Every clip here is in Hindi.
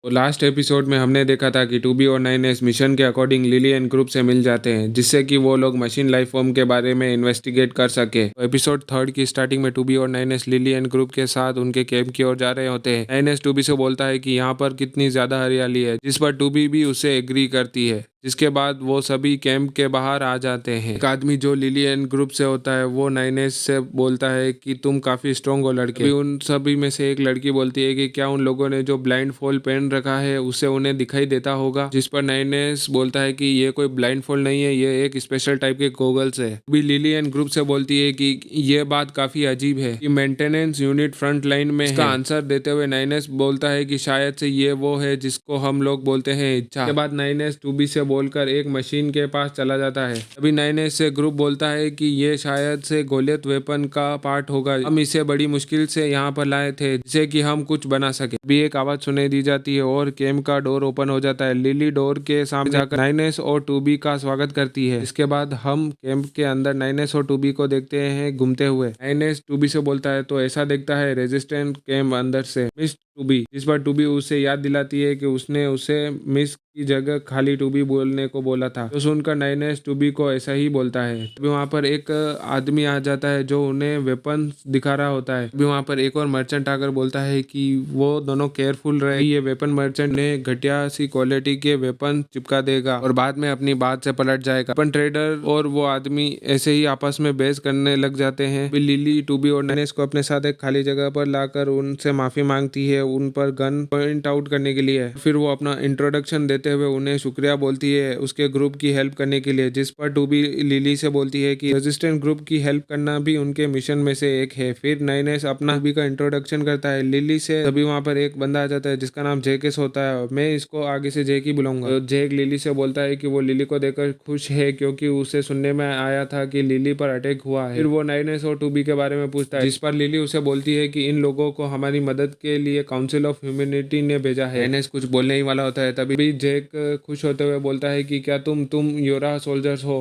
तो लास्ट एपिसोड में हमने देखा था कि टूबी और 9S मिशन के अकॉर्डिंग लिलियन ग्रुप से मिल जाते हैं, जिससे कि वो लोग मशीन लाइफ फॉर्म के बारे में इन्वेस्टिगेट कर सके। तो एपिसोड 3 की स्टार्टिंग में टूबी और 9S लिलियन ग्रुप के साथ उनके कैंप की ओर जा रहे होते हैं। 9S टूबी से बोलता है कि यहाँ पर कितनी ज्यादा हरियाली है, जिस पर टूबी भी उससे एग्री करती है। जिसके बाद वो सभी कैंप के बाहर आ जाते हैं। एक आदमी जो लिलियन ग्रुप से होता है वो 9S से बोलता है कि तुम काफी स्ट्रांग हो लड़के। अभी उन सभी में से एक लड़की बोलती है कि क्या उन लोगों ने जो ब्लाइंड फोल्ड पहन रखा है उससे उन्हें दिखाई देता होगा। जिस पर 9S बोलता है कि ये कोई ब्लाइंड फोल्ड नहीं है, ये एक स्पेशल टाइप के गॉगल्स है। अभी लिलियन ग्रुप से बोलती है कि ये बात काफी अजीब है कि मेंटेनेंस यूनिट फ्रंट लाइन में इसका आंसर देते हुए 9S बोलता है कि शायद से ये वो है जिसको हम लोग बोलते हैं इच्छा। के बाद 9S टूबी से बोलकर एक मशीन के पास चला जाता है। अभी 9S से ग्रुप बोलता है कि ये शायद से गोलियत वेपन का पार्ट होगा, हम इसे बड़ी मुश्किल से यहाँ पर लाए थे जिससे कि हम कुछ बना सके। अभी एक आवाज सुनाई दी जाती है और कैंप का डोर ओपन हो जाता है। लिली डोर के सामने जाकर 9S और टूबी का स्वागत करती है। इसके बाद हम कैंप के अंदर 9S और टूबी को देखते हैं घूमते हुए। 9S टूबी से बोलता है तो ऐसा देखता है रेजिस्टेंट कैंप अंदर से मिस टूबी। जिस पर टूबी उसे याद दिलाती है कि उसने उसे मिस की जगह खाली टूबी बोलने को बोला था। तो सुनकर 9S टूबी को ऐसा ही बोलता है। तभी वहाँ पर एक आदमी आ जाता है जो उन्हें वेपन दिखा रहा होता है। तभी वहाँ पर एक और मर्चेंट आकर बोलता है कि वो दोनों केयरफुल रहे, ये वेपन मर्चेंट ने घटिया सी क्वालिटी के वेपन चिपका देगा और बाद में अपनी बात से पलट जाएगा। वेपन ट्रेडर और वो आदमी ऐसे ही आपस में बहस करने लग जाते हैं। लिली टूबी और 9S को अपने साथ एक खाली जगह पर लाकर उनसे माफी मांगती है उन पर गन पॉइंट आउट करने के लिए। फिर वो अपना इंट्रोडक्शन देते हुए उन्हें शुक्रिया बोलती है उसके ग्रुप की हेल्प करने के लिए। जिस पर टूबी लिली से बोलती है कि रेजिस्टेंट ग्रुप की हेल्प करना भी उनके मिशन में से एक है। फिर 9S अपना टूबी का इंट्रोडक्शन करता है लिली से। तभी वहाँ पर एक बंदा आ जाता है जिसका नाम जेकेस होता है, मैं इसको आगे से जेक ही बुलाऊंगा। तो जेक लिली से बोलता है कि वो लिली को देखकर खुश है क्योंकि उसे सुनने में आया था कि लिली पर अटैक हुआ है। फिर वो 9S और टूबी के बारे में पूछता है, जिस पर लिली उसे बोलती है कि इन लोगों को हमारी मदद के लिए काउंसिल ऑफ ह्यूमैनिटी ने भेजा है। 9S कुछ बोलने ही वाला होता है तभी जेक खुश होते हुए बोलता है कि क्या तुम योरा सोल्जर्स हो।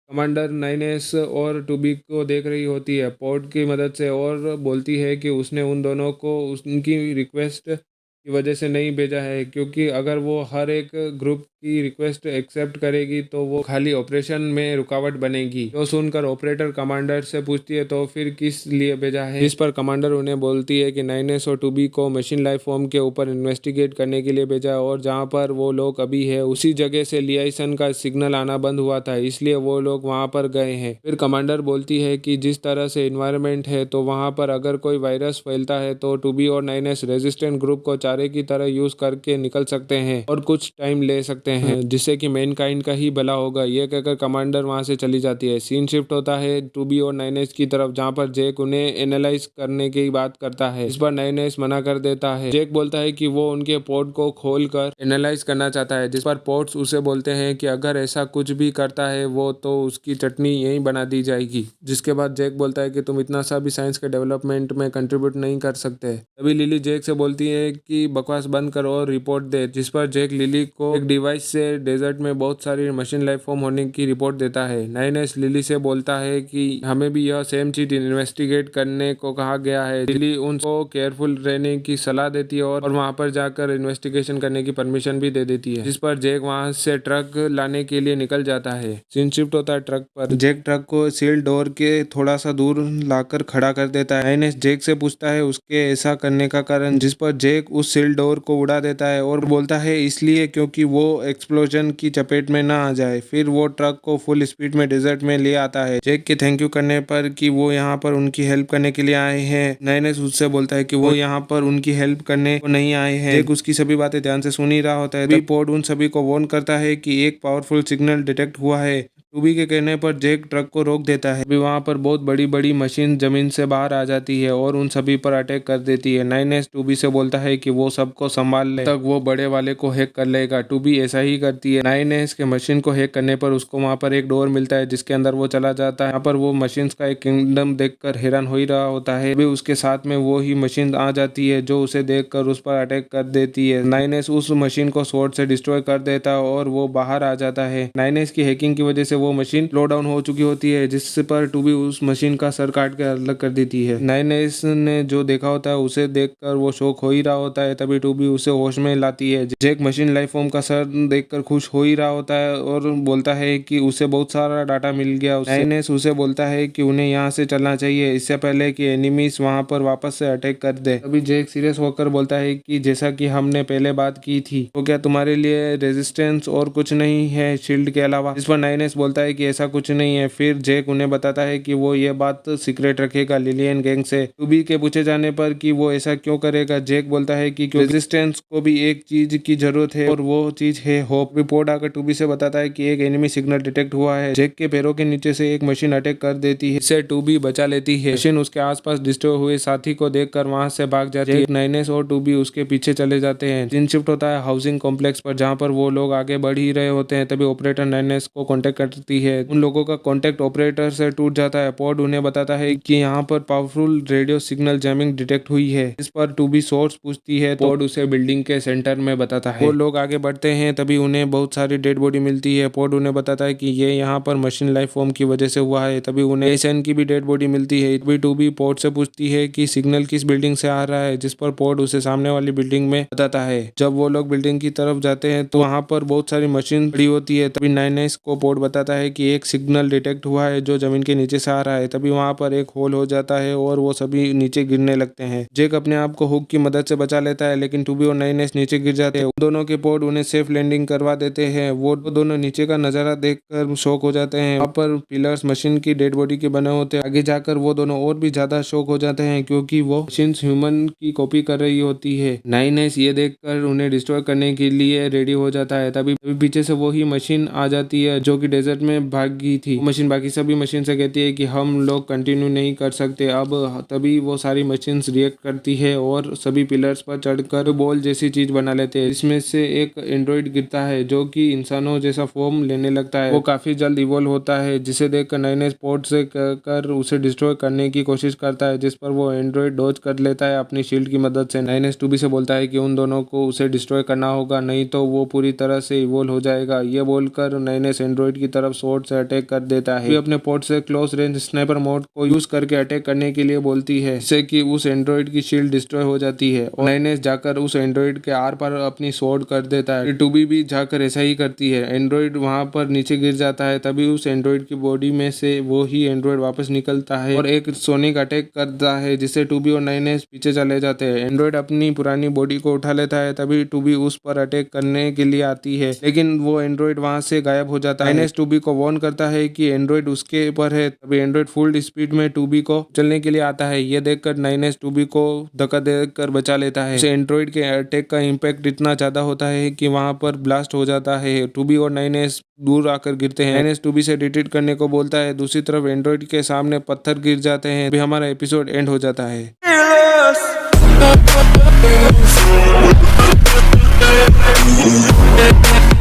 कमांडर 9S और टूबी को देख रही होती है पोर्ट की मदद से और बोलती है कि उसने उन दोनों को उनकी रिक्वेस्ट की वजह से नहीं भेजा है, क्योंकि अगर वो हर एक ग्रुप की रिक्वेस्ट एक्सेप्ट करेगी तो वो खाली ऑपरेशन में रुकावट बनेगी। तो सुनकर ऑपरेटर कमांडर से पूछती है तो फिर किस लिए भेजा है। इस पर कमांडर उन्हें बोलती है कि 9S और टूबी को मशीन लाइफ फॉर्म के ऊपर इन्वेस्टिगेट करने के लिए भेजा है और जहाँ पर वो लोग अभी है उसी जगह से लियासन का सिग्नल आना बंद हुआ था, इसलिए वो लोग वहाँ पर गए हैं। फिर कमांडर बोलती है कि जिस तरह से इन्वायरमेंट है तो वहाँ पर अगर कोई वायरस फैलता है तो टूबी और 9S रेजिस्टेंट ग्रुप को चारे की तरह यूज करके निकल सकते हैं और कुछ टाइम ले सकते हैं, जिससे कि मैनकाइंड का ही भला होगा। ये कहकर कमांडर वहां से चली जाती है। सीन शिफ्ट होता है टूबी और 9S की तरफ, जहां पर जेक उन्हें एनालाइज करने की बात करता है। इस पर 9S मना कर देता है। जेक बोलता है कि वो उनके पोर्ट को खोल कर एनालाइज करना चाहता है, जिस पर पोर्ट्स उसे बोलते हैं कि अगर ऐसा कुछ भी करता है वो तो उसकी चटनी यहीं बना दी जाएगी। जिसके बाद जेक बोलता है कि तुम इतना सा भी साइंस के डेवलपमेंट में कंट्रीब्यूट नहीं कर सकते। तभी लिली जेक से बोलती है कि बकवास बंद करो और रिपोर्ट दे। जिस पर जेक लिली को एक डिवाइस से डेजर्ट में बहुत सारी मशीन लाइफ फॉर्म होने की रिपोर्ट देता है। 9S लिली से बोलता है कि हमें भी यह सेम चीज इन्वेस्टिगेट करने को कहा गया है। लिली उनको केयरफुल रहने की सलाह देती है और वहां पर जाकर इन्वेस्टिगेशन करने की परमिशन भी दे देती है। जिस पर जेक वहां से ट्रक लाने के लिए निकल जाता है। सीन शिफ्ट होता है ट्रक पर। जेक ट्रक को सील डोर के थोड़ा सा दूर लाकर खड़ा कर देता है। 9S जेक से पूछता है उसके ऐसा करने का कारण, जिस पर जेक उस सील डोर को उड़ा देता है और बोलता है इसलिए क्योंकि वो एक्सप्लोजन की चपेट में ना आ जाए। फिर वो ट्रक को फुल स्पीड में डेजर्ट में ले आता है। जेक के थैंक यू करने पर कि वो यहाँ पर उनकी हेल्प करने के लिए आए हैं। 9S उससे बोलता है कि वो यहाँ पर उनकी हेल्प करने को नहीं आए हैं। जेक उसकी सभी बातें ध्यान से सुन ही रहा होता है। तभी पोर्ट उन सभी को वार्न करता है कि एक पावरफुल सिग्नल डिटेक्ट हुआ है। टूबी के कहने पर जेक ट्रक को रोक देता है। अभी वहां पर बहुत बड़ी बड़ी मशीन जमीन से बाहर आ जाती है और उन सभी पर अटैक कर देती है। 9S टूबी से बोलता है कि वो सबको संभाल ले, तक वो बड़े वाले को हैक कर लेगा। टूबी ऐसा ही करती है। 9S के मशीन को हैक करने पर उसको वहां पर एक डोर मिलता है जिसके अंदर वो चला जाता है। यहाँ पर वो मशीन का एक किंगडम देखकर हैरान हो ही रहा होता है। अभी उसके साथ में वो ही मशीन आ जाती है जो उसे देखकर उस पर अटैक कर देती है। 9S उस मशीन को स्वॉर्ड से डिस्ट्रॉय कर देता है और वो बाहर आ जाता है। 9S की हैकिंग की वजह से वो मशीन स्लो डाउन हो चुकी होती है, जिस पर टूबी उस मशीन का सर काट के अलग कर देती है। 9S ने जो देखा होता है उसे देखकर वो शौक हो ही रहा होता है, तभी टूबी उसे होश में लाती है। जैक मशीन लाइफ फॉर्म का सर देखकर खुश हो ही रहा होता है और बोलता है कि उसे बहुत सारा डाटा मिल गया। 9S उसे बोलता है कि उन्हें यहाँ से चलना चाहिए इससे पहले कि एनिमीज वहाँ पर वापस से अटैक कर दे। तभी जैक सीरियस होकर बोलता है कि जैसा कि हमने पहले बात की थी, तो क्या तुम्हारे लिए रेजिस्टेंस और कुछ नहीं है शील्ड के अलावा? इस पर 9S बोलता है कि ऐसा कुछ नहीं है। फिर जैक उन्हें बताता है कि वो ये बात सीक्रेट रखेगा लिलियन गैंग से। टूबी के पूछे जाने पर कि वो ऐसा क्यों करेगा, जैक बोलता है कि रेजिस्टेंस को भी एक चीज की जरूरत है और वो चीज है होप। रिपोर्ट आकर टूबी से बताता है कि एक एनिमी सिग्नल डिटेक्ट हुआ है। जैक के पैरों के नीचे से एक मशीन अटैक कर देती है, इससे टूबी बचा लेती है। मशीन उसके आसपास डिस्ट्रॉय हुए साथी को देखकर वहां से भाग जाती है। 9S और टूबी उसके पीछे चले जाते हैं। सीन शिफ्ट होता है हाउसिंग कॉम्प्लेक्स पर, जहाँ पर वो लोग आगे बढ़ ही रहे होते हैं। तभी ऑपरेटर 9S को कांटेक्ट करती है। उन लोगों का कांटेक्ट ऑपरेटर से टूट जाता है। पॉड उन्हें बताता है कि यहाँ पर powerful radio signal jamming detect हुई है। इस पर टूबी सोर्स पूछती है, पॉड उसे बिल्डिंग के सेंटर में बताता है। वो लोग आगे बढ़ते हैं, तभी उन्हें बहुत सारी डेड बॉडी मिलती है। पॉड उन्हें बताता है कि ये यहाँ पर मशीन लाइफ फॉर्म की वजह से हुआ है। तभी उन्हें एसन की भी डेड बॉडी मिलती है। तभी टूबी पॉड से पूछती है कि सिग्नल किस बिल्डिंग से आ रहा है, जिस पर पॉड उसे सामने वाली बिल्डिंग में बताता है। जब वो लोग बिल्डिंग की तरफ जाते हैं तो वहाँ पर बहुत सारी मशीन खड़ी होती है। तभी 9S को पॉड बताता है कि एक सिग्नल डिटेक्ट हुआ है जो जमीन के नीचे से आ रहा है। तभी वहाँ पर एक होल हो जाता है और वो सभी नीचे गिरने लगते हैं। जैक अपने आप को हुक की मदद से बचा लेता है, लेकिन टूबी और 9S नीचे गिर जाते हैं। दोनों के पॉड उन्हें सेफ लैंडिंग करवा देते हैं। वो दोनों नीचे का नजारा देखकर शॉक हो जाते हैं। वहाँ पर पिलर्स मशीन की डेड बॉडी के बने होते हैं। आगे जाकर वो दोनों और भी ज्यादा शॉक हो जाते हैं, क्योंकि वो मशीन ह्यूमन की कॉपी कर रही होती है। 9S ये देखकर उन्हें डिस्ट्रॉय करने के लिए रेडी हो जाता है। तभी पीछे से वही मशीन आ जाती है जो कि डेजर्ट में भागी थी। मशीन बाकी सभी मशीन से कहती है कि हम लोग कंटिन्यू नहीं कर सकते अब। तभी वो सारी मशीन्स रिएक्ट करती है और सभी पिलर्स पर चढ़कर बॉल जैसी चीज बना लेते हैं। इसमें से एक एंड्रॉइड गिरता है जो कि इंसानों जैसा फॉर्म लेने लगता है। वो काफी जल्द इवॉल्व होता है, जिसे देखकर 9S पॉड से कर उसे डिस्ट्रॉय करने की कोशिश करता है, जिस पर वो एंड्रॉइड डॉज कर लेता है अपनी शील्ड की मदद से। 9S टूबी से बोलता है कि उन दोनों को उसे डिस्ट्रॉय करना होगा, नहीं तो वो पूरी तरह से इवॉल्व हो जाएगा। ये बोलकर 9S एंड्रॉइड की तरफ शॉट से अटैक कर देता है। अपने पॉड से क्लोज रेंज स्नाइपर मोड को यूज करके अटैक करने के लिए बोलती है, जिससे कि उस एंड्रॉइड की शील्ड डिस्ट्रॉय हो जाती है और 9S जाकर उस एंड्रॉइड के आर पार अपनी शॉट कर देता है। टूबी भी जाकर ऐसा ही करती है। एंड्रॉइड वहां पर नीचे गिर जाता है। तभी उस एंड्रॉइड की बॉडी में से वो ही एंड्रॉइड वापस निकलता है और एक सोनिक अटैक करता है, जिससे टूबी और 9S पीछे चले जाते हैं। एंड्रॉइड अपनी पुरानी बॉडी को उठा लेता है। तभी टूबी उस पर अटैक करने के लिए आती है, लेकिन वो एंड्रॉइड वहां से गायब हो जाता है। 9S टूबी को वार्न करता है कि एंड्रॉइड उसके ऊपर है। तभी एंड्रॉइड फुल स्पीड में टूबी को चलने के लिए आता है। ये देखकर 9S टूबी को धक्का देकर बचा लेता है। एंड्रॉइड के अटैक का इम्पैक्ट इतना ज्यादा होता है कि वहां पर ब्लास्ट हो जाता है। टूबी और 9S दूर आकर गिरते हैं। 9S टूबी से रिट्रीट करने को बोलता है। दूसरी तरफ एंड्रॉइड के सामने पत्थर गिर जाते हैं। अभी हमारा एपिसोड एंड हो जाता है।